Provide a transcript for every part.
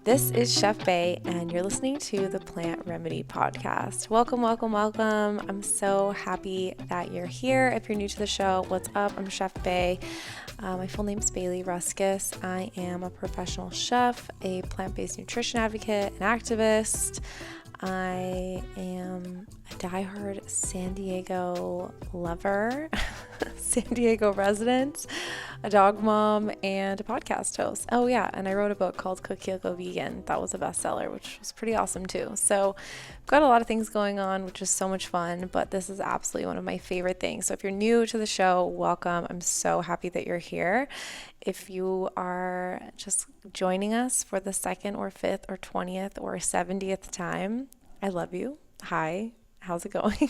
This is Chef Bay, and you're listening to the Plant Remedy Podcast. Welcome, welcome, welcome. I'm so happy that you're here. If you're new to the show, what's up? I'm Chef Bay. My full name is Bailey Ruskus. I am a professional chef, a plant-based nutrition advocate, an activist. I am a diehard San Diego lover, San Diego resident, a dog mom, and a podcast host. Oh yeah, and I wrote a book called Cook Go Vegan. That was a bestseller, which was pretty awesome too. So I've got a lot of things going on, which is so much fun, but this is absolutely one of my favorite things. So if you're new to the show, welcome. I'm so happy that you're here. If you are just joining us for the second or fifth or 20th or 70th time, I love you. Hi, how's it going?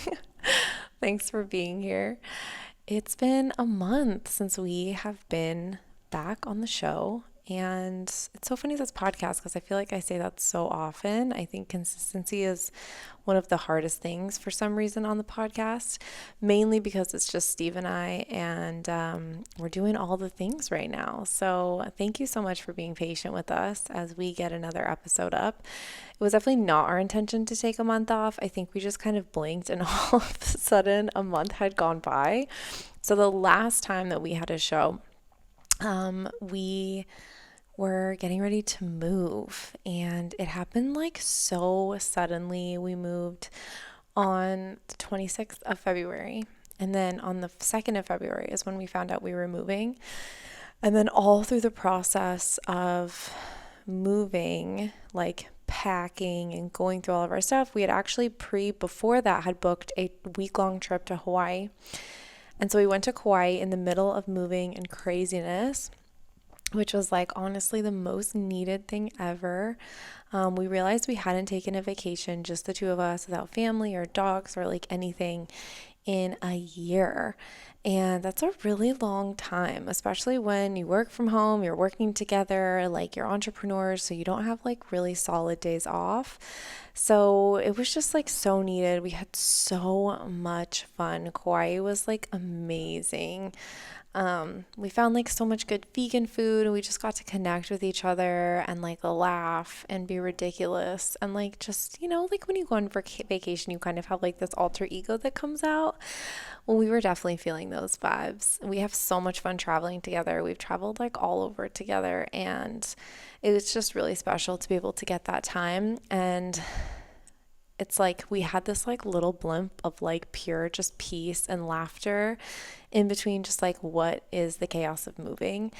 Thanks for being here. It's been a month since we have been back on the show, and it's so funny this podcast because I feel like I say that so often. I think consistency is one of the hardest things for some reason on the podcast, mainly because it's just Steve and I, and we're doing all the things right now. So thank you so much for being patient with us as we get another episode up. It was definitely not our intention to take a month off. I think we just kind of blinked and all of a sudden a month had gone by. So the last time that we had a show, we were getting ready to move, and it happened like so suddenly. We moved on the 26th of February, and then on the 2nd of February is when we found out we were moving. And then all through the process of moving, like packing and going through all of our stuff, we had actually before that had booked a week-long trip to Hawaii. And so we went to Kauai in the middle of moving and craziness, which was like honestly the most needed thing ever. We realized we hadn't taken a vacation, just the two of us, without family or dogs or like anything, in a year. And that's a really long time, especially when you work from home, you're working together, like you're entrepreneurs, so you don't have like really solid days off. So it was just like so needed. We had so much fun. Kauai was like amazing. We found like so much good vegan food, and we just got to connect with each other and like laugh and be ridiculous. And like, just, you know, like when you go on vacation, you kind of have like this alter ego that comes out. Well, we were definitely feeling those vibes. We have so much fun traveling together. We've traveled like all over together, and it was just really special to be able to get that time. And it's like we had this like little blimp of like pure just peace and laughter in between just like what is the chaos of moving.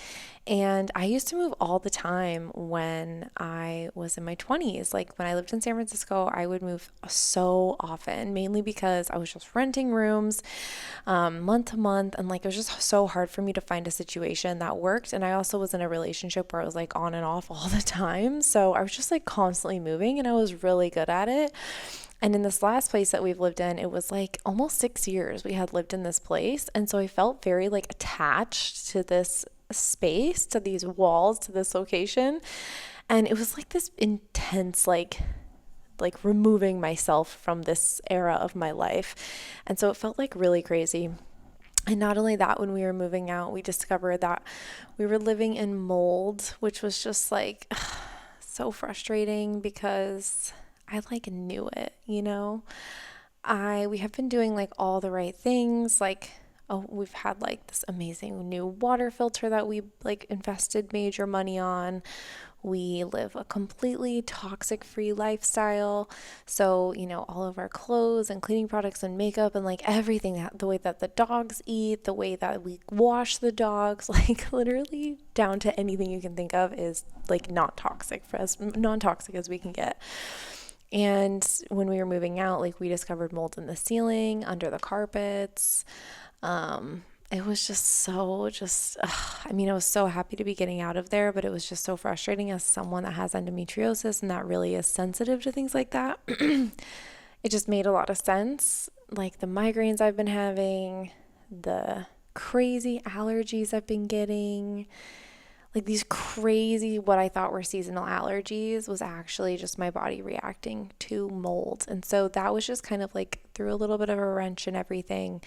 And I used to move all the time when I was in my 20s. Like when I lived in San Francisco, I would move so often, mainly because I was just renting rooms month to month, and like it was just so hard for me to find a situation that worked. And I also was in a relationship where I was like on and off all the time, so I was just like constantly moving, and I was really good at it. And in this last place that we've lived in, it was like almost 6 years we had lived in this place. And so I felt very like attached to this space, to these walls, to this location. And it was like this intense, like removing myself from this era of my life. And so it felt like really crazy. And not only that, when we were moving out, we discovered that we were living in mold, which was just like so frustrating because I like knew it, you know. We have been doing like all the right things. Like, we've had like this amazing new water filter that we like invested major money on. We live a completely toxic-free lifestyle. So, you know, all of our clothes and cleaning products and makeup and like everything, the way that the dogs eat, the way that we wash the dogs, like literally down to anything you can think of is like not toxic for us, non-toxic as we can get. And when we were moving out, like we discovered mold in the ceiling, under the carpets. It was just I was so happy to be getting out of there, but it was just so frustrating as someone that has endometriosis and that really is sensitive to things like that. It just made a lot of sense. Like the migraines I've been having, the crazy allergies I've been getting, like these crazy, what I thought were seasonal allergies was actually just my body reacting to mold. And so that was just kind of like threw a little bit of a wrench in everything.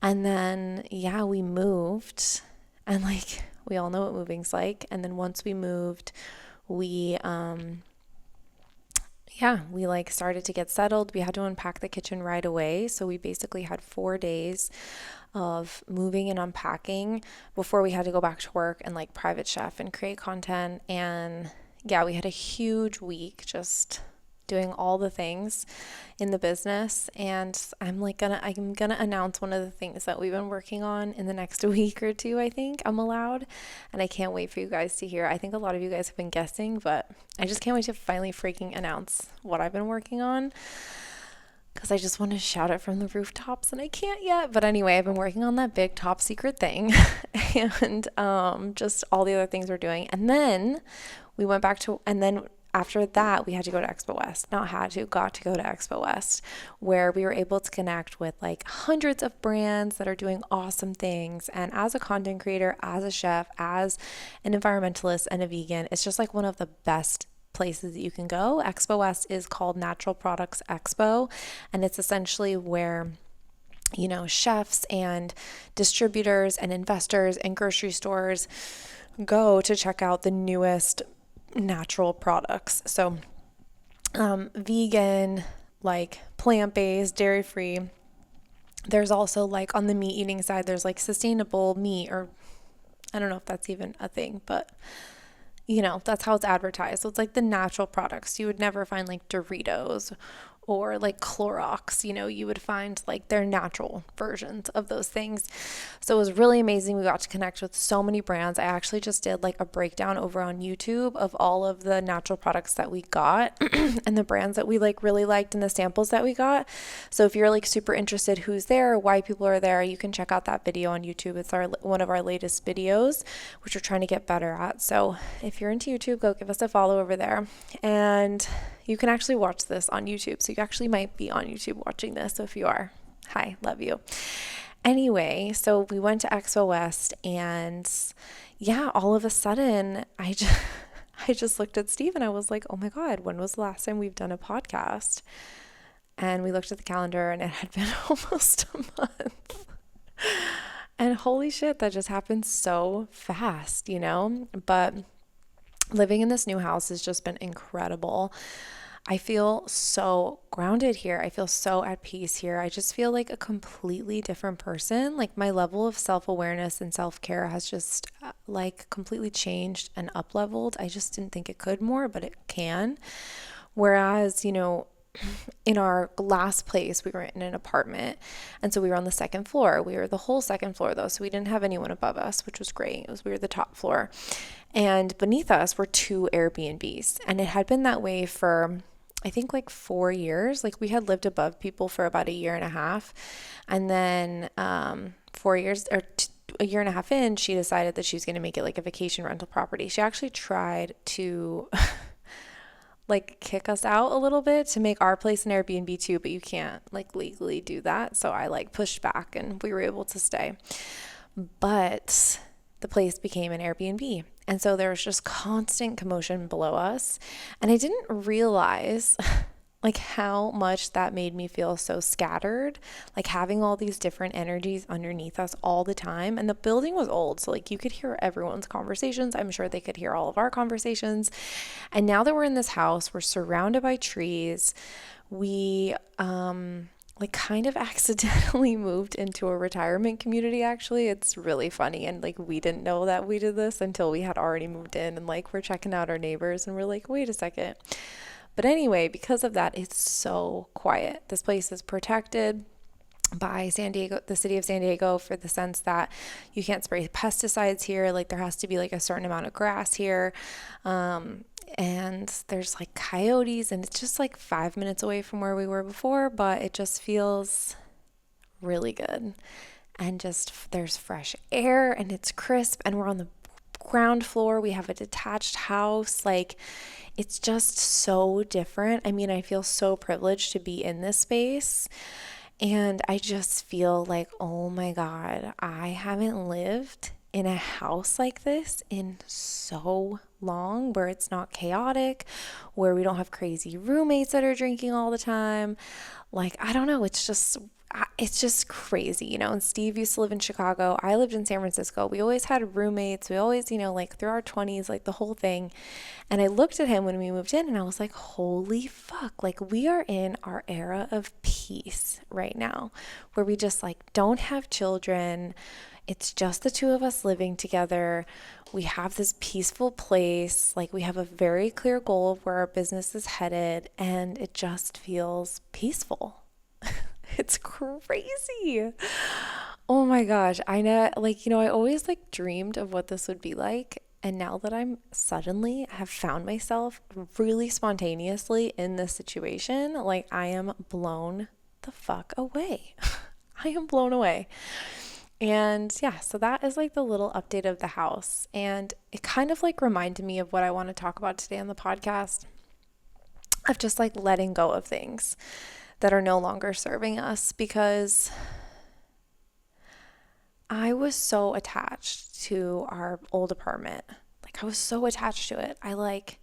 And then, yeah, we moved, and like we all know what moving's like. And then once we moved, we, yeah, we like started to get settled. We had to unpack the kitchen right away. So we basically had 4 days of moving and unpacking before we had to go back to work and like private chef and create content. And yeah, we had a huge week just doing all the things in the business. And I'm gonna announce one of the things that we've been working on in the next week or two. I think I'm allowed, and I can't wait for you guys to hear. I think a lot of you guys have been guessing, but I just can't wait to finally freaking announce what I've been working on, because I just want to shout it from the rooftops and I can't yet. But anyway, I've been working on that big top secret thing and just all the other things we're doing. And then we went back to, and then after that, we had to go to Expo West. Got to go to Expo West, where we were able to connect with like hundreds of brands that are doing awesome things. And as a content creator, as a chef, as an environmentalist and a vegan, it's just like one of the best places that you can go. Expo West is called Natural Products Expo, and it's essentially where, you know, chefs and distributors and investors and grocery stores go to check out the newest natural products. So vegan, like plant-based, dairy-free. There's also like on the meat eating side, there's like sustainable meat, or I don't know if that's even a thing, but you know, that's how it's advertised. So it's like the natural products. You would never find like Doritos or like Clorox, you know, you would find like their natural versions of those things. So it was really amazing. We got to connect with so many brands. I actually just did like a breakdown over on YouTube of all of the natural products that we got and the brands that we like really liked and the samples that we got. So if you're like super interested who's there, why people are there, you can check out that video on YouTube. It's one of our latest videos, which we're trying to get better at. So if you're into YouTube, go give us a follow over there. And you can actually watch this on YouTube. So you actually might be on YouTube watching this. So if you are, hi, love you. Anyway, so we went to Expo West, and yeah, all of a sudden I just looked at Steve and I was like, oh my God, when was the last time we've done a podcast? And we looked at the calendar and it had been almost a month. And holy shit, that just happened so fast, you know? But living in this new house has just been incredible. I feel so grounded here. I feel so at peace here. I just feel like a completely different person. Like my level of self-awareness and self-care has just like completely changed and up-leveled. I just didn't think it could more, but it can. Whereas, you know, in our last place, we were in an apartment. And so we were on the second floor. We were the whole second floor though. So we didn't have anyone above us, which was great. We were the top floor. And beneath us were 2 Airbnbs. And it had been that way for, I think, like 4 years. Like we had lived above people for about a year and a half. And then 4 years or a year and a half in, she decided that she was going to make it like a vacation rental property. She actually tried to like kick us out a little bit to make our place an Airbnb too, but you can't like legally do that. So I like pushed back and we were able to stay. But the place became an Airbnb. And so there was just constant commotion below us. And I didn't realize like how much that made me feel so scattered, like having all these different energies underneath us all the time. And the building was old, so like you could hear everyone's conversations. I'm sure they could hear all of our conversations. And now that we're in this house, we're surrounded by trees. We like kind of accidentally moved into a retirement community. Actually, it's really funny, and like we didn't know that we did this until we had already moved in, and like we're checking out our neighbors and we're like, wait a second. But anyway, because of that, it's so quiet. This place is protected by San Diego, the city of San Diego, for the sense that you can't spray pesticides here. Like there has to be like a certain amount of grass here. And there's like coyotes, and it's just like 5 minutes away from where we were before, but it just feels really good. And just there's fresh air and it's crisp, and we're on the ground floor. We have a detached house. Like it's just so different. I mean, I feel so privileged to be in this space, and I just feel like, oh my God, I haven't lived in a house like this in so long, where it's not chaotic, where we don't have crazy roommates that are drinking all the time. Like, I don't know, it's just, it's just crazy, you know. And Steve used to live in Chicago. I lived in San Francisco. We always had roommates. We always, you know, like through our 20s, like the whole thing. And I looked at him when we moved in and I was like, holy fuck, like we are in our era of peace right now, where we just like don't have children. It's just the two of us living together. We have this peaceful place. Like we have a very clear goal of where our business is headed, and it just feels peaceful. It's crazy. Oh my gosh. I know, like, you know, I always like dreamed of what this would be like. And now that I'm suddenly have found myself really spontaneously in this situation, like I am blown the fuck away. I am blown away. And yeah, so that is like the little update of the house. And it kind of like reminded me of what I want to talk about today on the podcast, of just like letting go of things that are no longer serving us, because I was so attached to our old apartment. Like I was so attached to it. I like,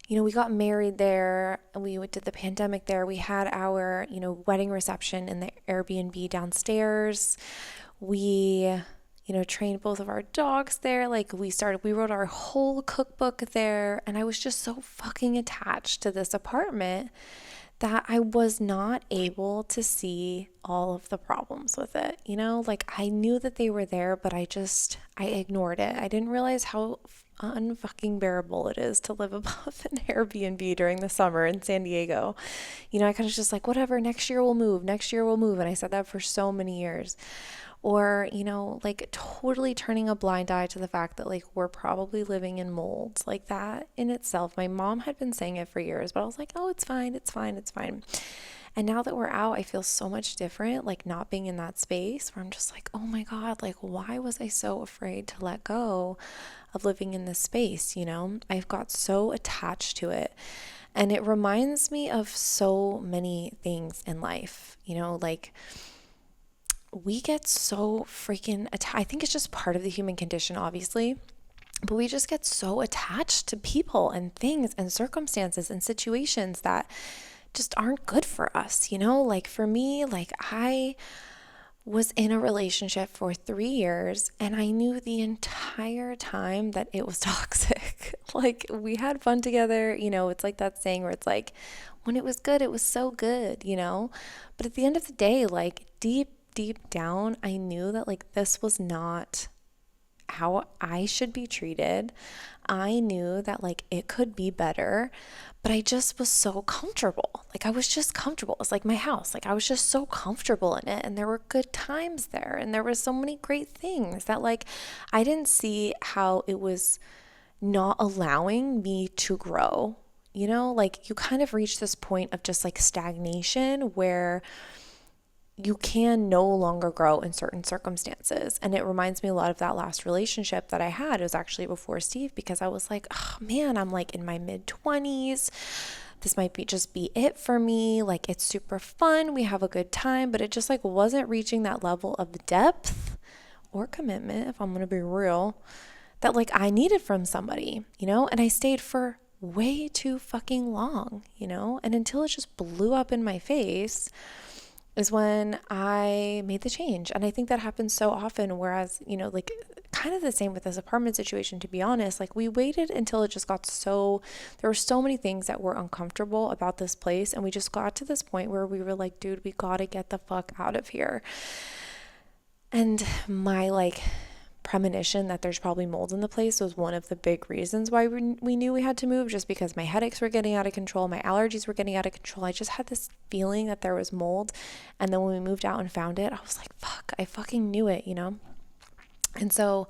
you know, we got married there and we did the pandemic there. We had our, you know, wedding reception in the Airbnb downstairs. We, you know, trained both of our dogs there. Like we wrote our whole cookbook there. And I was just so fucking attached to this apartment that I was not able to see all of the problems with it. You know, like I knew that they were there, but I ignored it. I didn't realize how unfucking bearable it is to live above an Airbnb during the summer in San Diego. You know, I kind of just like, whatever, next year we'll move. And I said that for so many years. Or, you know, like totally turning a blind eye to the fact that like we're probably living in molds. Like that in itself, my mom had been saying it for years, but I was like, oh, it's fine. And now that we're out, I feel so much different, like not being in that space, where I'm just like, oh my God, like why was I so afraid to let go of living in this space? You know, I've got so attached to it. And it reminds me of so many things in life, you know, like we get so freaking attached. I think it's just part of the human condition, obviously, but we just get so attached to people and things and circumstances and situations that just aren't good for us, you know? Like for me, like I was in a relationship for 3 years and I knew the entire time that it was toxic. Like we had fun together, you know, it's like that saying where it's like, when it was good, it was so good, you know? But at the end of the day, like deep down, I knew that like this was not how I should be treated. I knew that like it could be better, but I just was so comfortable. Like I was just comfortable. It's like my house. Like I was just so comfortable in it, and there were good times there, and there were so many great things that like I didn't see how it was not allowing me to grow. You know, like you kind of reach this point of just like stagnation where you can no longer grow in certain circumstances. And it reminds me a lot of that last relationship that I had. It was actually before Steve, because I was like, oh man, I'm like in my mid-20s. This might just be it for me. Like it's super fun. We have a good time, but it just like wasn't reaching that level of depth or commitment, if I'm going to be real, that like I needed from somebody, you know? And I stayed for way too fucking long, you know? And until it just blew up in my face is when I made the change. And I think that happens so often, whereas, you know, like kind of the same with this apartment situation, to be honest, like we waited until it just got there were so many things that were uncomfortable about this place. And we just got to this point where we were like, dude, we got to get the fuck out of here. And my like premonition that there's probably mold in the place was one of the big reasons why we knew we had to move, just because my headaches were getting out of control, my allergies were getting out of control. I just had this feeling that there was mold. And then when we moved out and found it, I was like, fuck, I fucking knew it, you know? And so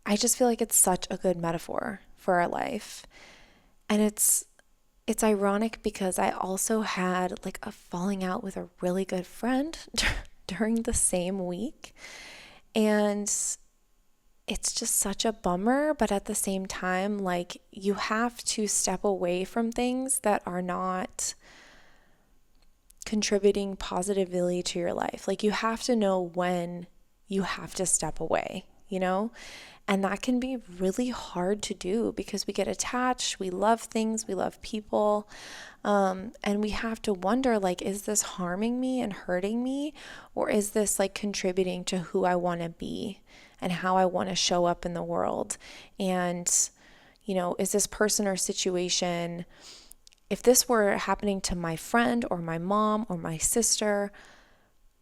I just feel like it's such a good metaphor for our life. And it's ironic because I also had like a falling out with a really good friend during the same week. And it's just such a bummer, but at the same time, like you have to step away from things that are not contributing positively to your life. Like you have to know when you have to step away, you know? And that can be really hard to do because we get attached, we love things, we love people. And we have to wonder, like, is this harming me and hurting me? Or is this like contributing to who I want to be and how I want to show up in the world? And, you know, is this person or situation, if this were happening to my friend or my mom or my sister,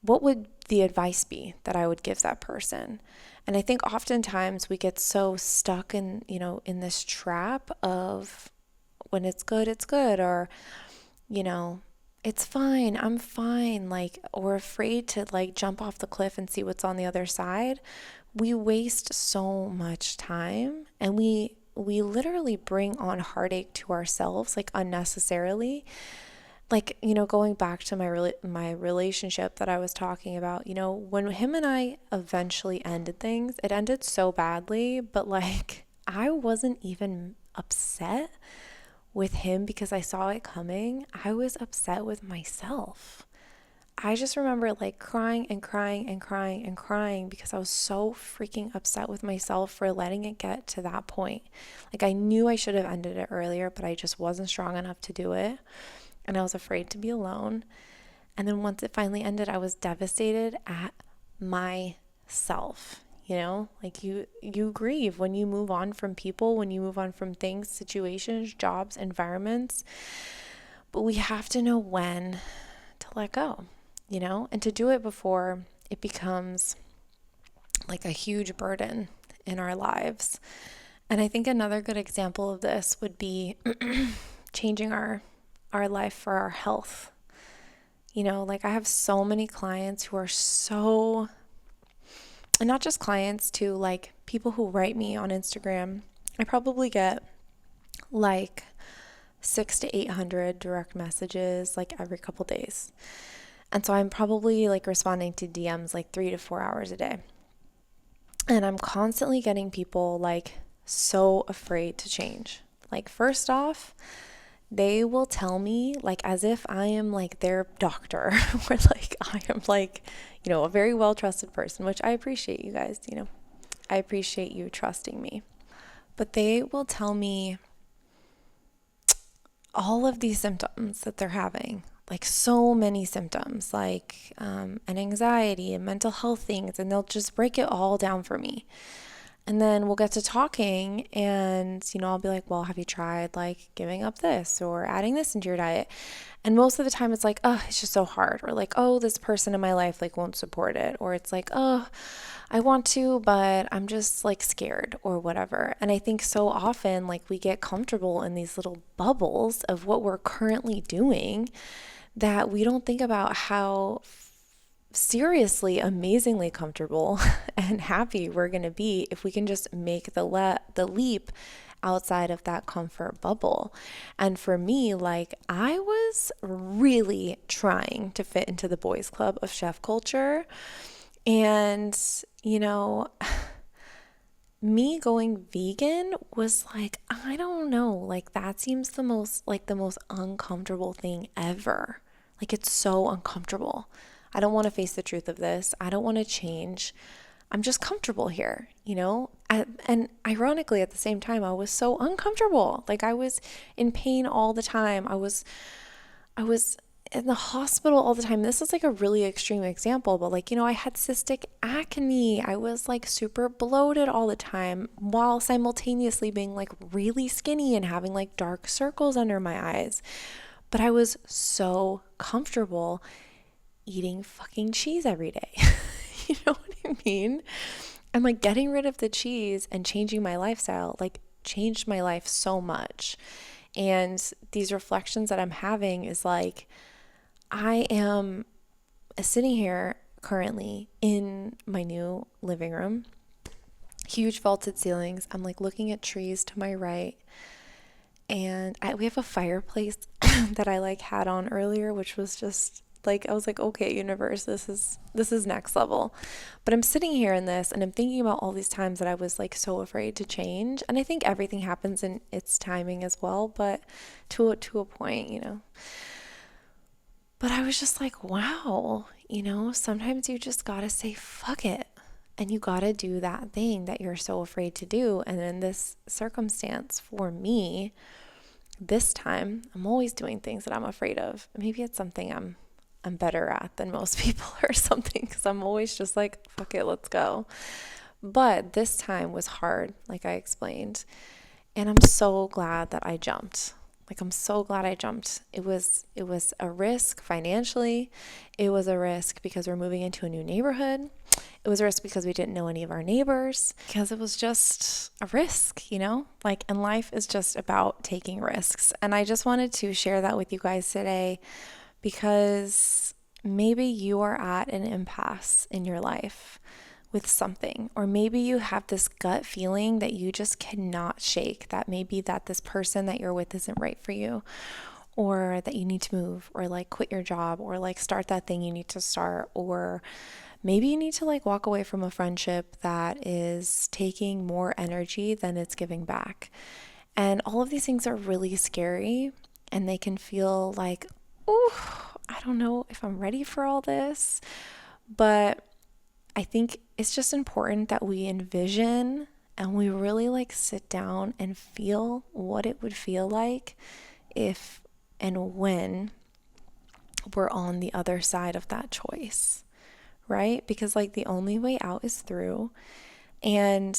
what would the advice be that I would give that person? And I think oftentimes we get so stuck in, you know, in this trap of when it's good, or, you know, it's fine, I'm fine, like, or afraid to like jump off the cliff and see what's on the other side. We waste so much time, and we literally bring on heartache to ourselves, like unnecessarily. Like, you know, going back to my relationship that I was talking about, you know, when him and I eventually ended things, it ended so badly, but like I wasn't even upset with him because I saw it coming. I was upset with myself. I just remember like crying and crying and crying and crying because I was so freaking upset with myself for letting it get to that point. Like, I knew I should have ended it earlier, but I just wasn't strong enough to do it. And I was afraid to be alone. And then once it finally ended, I was devastated at myself. You know, like you grieve when you move on from people, when you move on from things, situations, jobs, environments. But we have to know when to let go, you know, and to do it before it becomes like a huge burden in our lives. And I think another good example of this would be changing our life for our health. You know, like I have so many clients who are so, and not just clients, too, like people who write me on Instagram. I probably get like 600 to 800 direct messages like every couple days. And so I'm probably like responding to DMs like 3 to 4 hours a day. And I'm constantly getting people like so afraid to change. Like, first off, they will tell me like as if I am like their doctor or like I am like, you know, a very well trusted person, which I appreciate, you guys, you know, I appreciate you trusting me. But they will tell me all of these symptoms that they're having, like so many symptoms, like an anxiety and mental health things, and they'll just break it all down for me. And then we'll get to talking and, you know, I'll be like, well, have you tried like giving up this or adding this into your diet? And most of the time it's like, oh, it's just so hard. Or like, oh, this person in my life like won't support it. Or it's like, oh, I want to, but I'm just like scared or whatever. And I think so often like we get comfortable in these little bubbles of what we're currently doing that we don't think about how seriously, amazingly comfortable and happy we're going to be if we can just make the leap outside of that comfort bubble. And for me, like I was really trying to fit into the boys club of chef culture. And, you know, me going vegan was like, I don't know, like that seems the most uncomfortable thing ever. Like, it's so uncomfortable. I don't want to face the truth of this. I don't want to change. I'm just comfortable here, you know? And ironically, at the same time, I was so uncomfortable. Like, I was in pain all the time. I was in the hospital all the time. This is like a really extreme example, but like, you know, I had cystic acne. I was like super bloated all the time while simultaneously being like really skinny and having like dark circles under my eyes. But I was so comfortable eating fucking cheese every day. You know what I mean? And like getting rid of the cheese and changing my lifestyle, like changed my life so much. And these reflections that I'm having is like, I am sitting here currently in my new living room, huge vaulted ceilings. I'm like looking at trees to my right. And we have a fireplace that I like had on earlier, which was just like, I was like, okay, universe, this is next level. But I'm sitting here in this and I'm thinking about all these times that I was like so afraid to change. And I think everything happens in its timing as well, but to a point, you know. But I was just like, wow, you know, sometimes you just gotta say, fuck it. And you got to do that thing that you're so afraid to do. And in this circumstance, for me, this time, I'm always doing things that I'm afraid of. Maybe it's something I'm better at than most people or something, because I'm always just like, fuck it, let's go. But this time was hard, like I explained. And I'm so glad that I jumped. Like, I'm so glad I jumped. It was a risk financially. It was a risk because we're moving into a new neighborhood. It was a risk because we didn't know any of our neighbors, because it was just a risk, you know? Like, and life is just about taking risks. And I just wanted to share that with you guys today, because maybe you are at an impasse in your life with something, or maybe you have this gut feeling that you just cannot shake, that maybe that this person that you're with isn't right for you, or that you need to move, or like quit your job, or like start that thing you need to start, or maybe you need to like walk away from a friendship that is taking more energy than it's giving back. And all of these things are really scary, and they can feel like, ooh, I don't know if I'm ready for all this. But I think it's just important that we envision and we really like sit down and feel what it would feel like if and when we're on the other side of that choice, right? Because like the only way out is through, and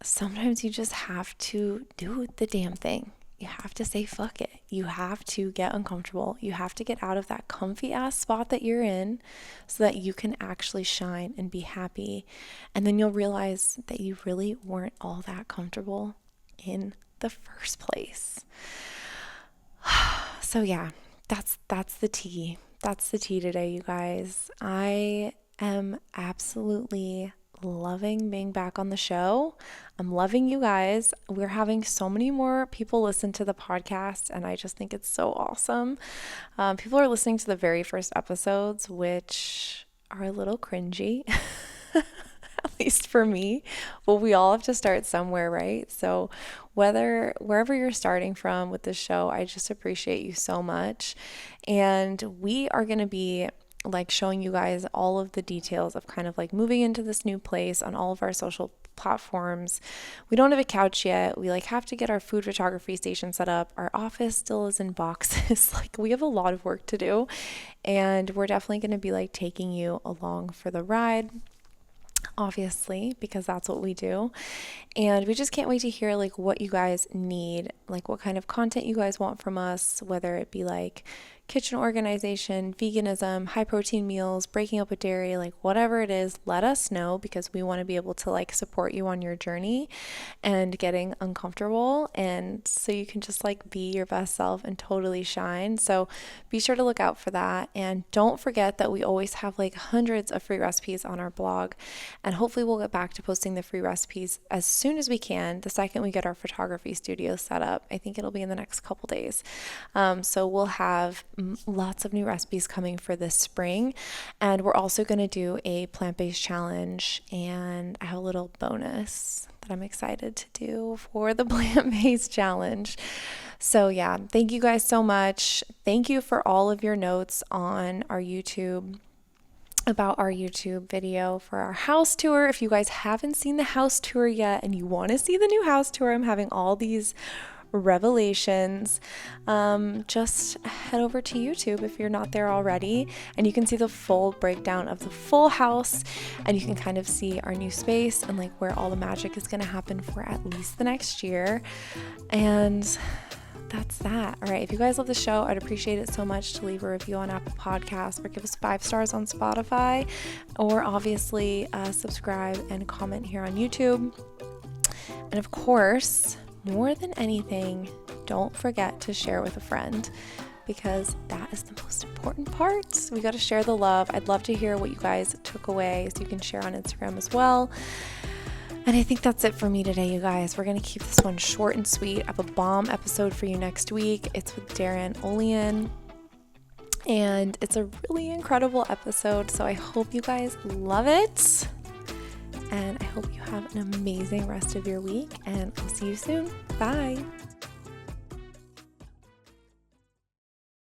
sometimes you just have to do the damn thing. You have to say fuck it. You have to get uncomfortable. You have to get out of that comfy ass spot that you're in so that you can actually shine and be happy. And then you'll realize that you really weren't all that comfortable in the first place. So yeah, that's the tea. That's the tea today, you guys. I am absolutely loving being back on the show. I'm loving you guys. We're having so many more people listen to the podcast, and I just think it's so awesome. People are listening to the very first episodes, which are a little cringy, at least for me. But we all have to start somewhere, right? So wherever you're starting from with this show, I just appreciate you so much. And we are going to be like showing you guys all of the details of kind of like moving into this new place on all of our social platforms. We don't have a couch yet. We like have to get our food photography station set up. Our office still is in boxes. Like, we have a lot of work to do, and we're definitely going to be like taking you along for the ride, obviously, because that's what we do. And we just can't wait to hear like what you guys need, like what kind of content you guys want from us, whether it be like kitchen organization, veganism, high protein meals, breaking up with dairy, like whatever it is, let us know, because we want to be able to like support you on your journey and getting uncomfortable, and so you can just like be your best self and totally shine. So be sure to look out for that. And don't forget that we always have like hundreds of free recipes on our blog, and hopefully we'll get back to posting the free recipes as soon as we can, the second we get our photography studio set up. I think it'll be in the next couple days. So we'll have lots of new recipes coming for this spring, and we're also going to do a plant-based challenge, and I have a little bonus that I'm excited to do for the plant-based challenge. So yeah, thank you guys so much. Thank you for all of your notes on our YouTube, about our YouTube video for our house tour. If you guys haven't seen the house tour yet and you want to see the new house tour, I'm having all these revelations. Just head over to YouTube if you're not there already, and you can see the full breakdown of the full house, and you can kind of see our new space and like where all the magic is going to happen for at least the next year. And that's that. All right. If you guys love the show, I'd appreciate it so much to leave a review on Apple Podcasts, or give us 5 stars on Spotify, or obviously subscribe and comment here on YouTube. And of course, more than anything, don't forget to share with a friend, because that is the most important part. We got to share the love. I'd love to hear what you guys took away, so you can share on Instagram as well. And I think that's it for me today, you guys. We're going to keep this one short and sweet. I have a bomb episode for you next week. It's with Darren Olean, and it's a really incredible episode. So I hope you guys love it. And I hope you have an amazing rest of your week, and I'll see you soon. Bye.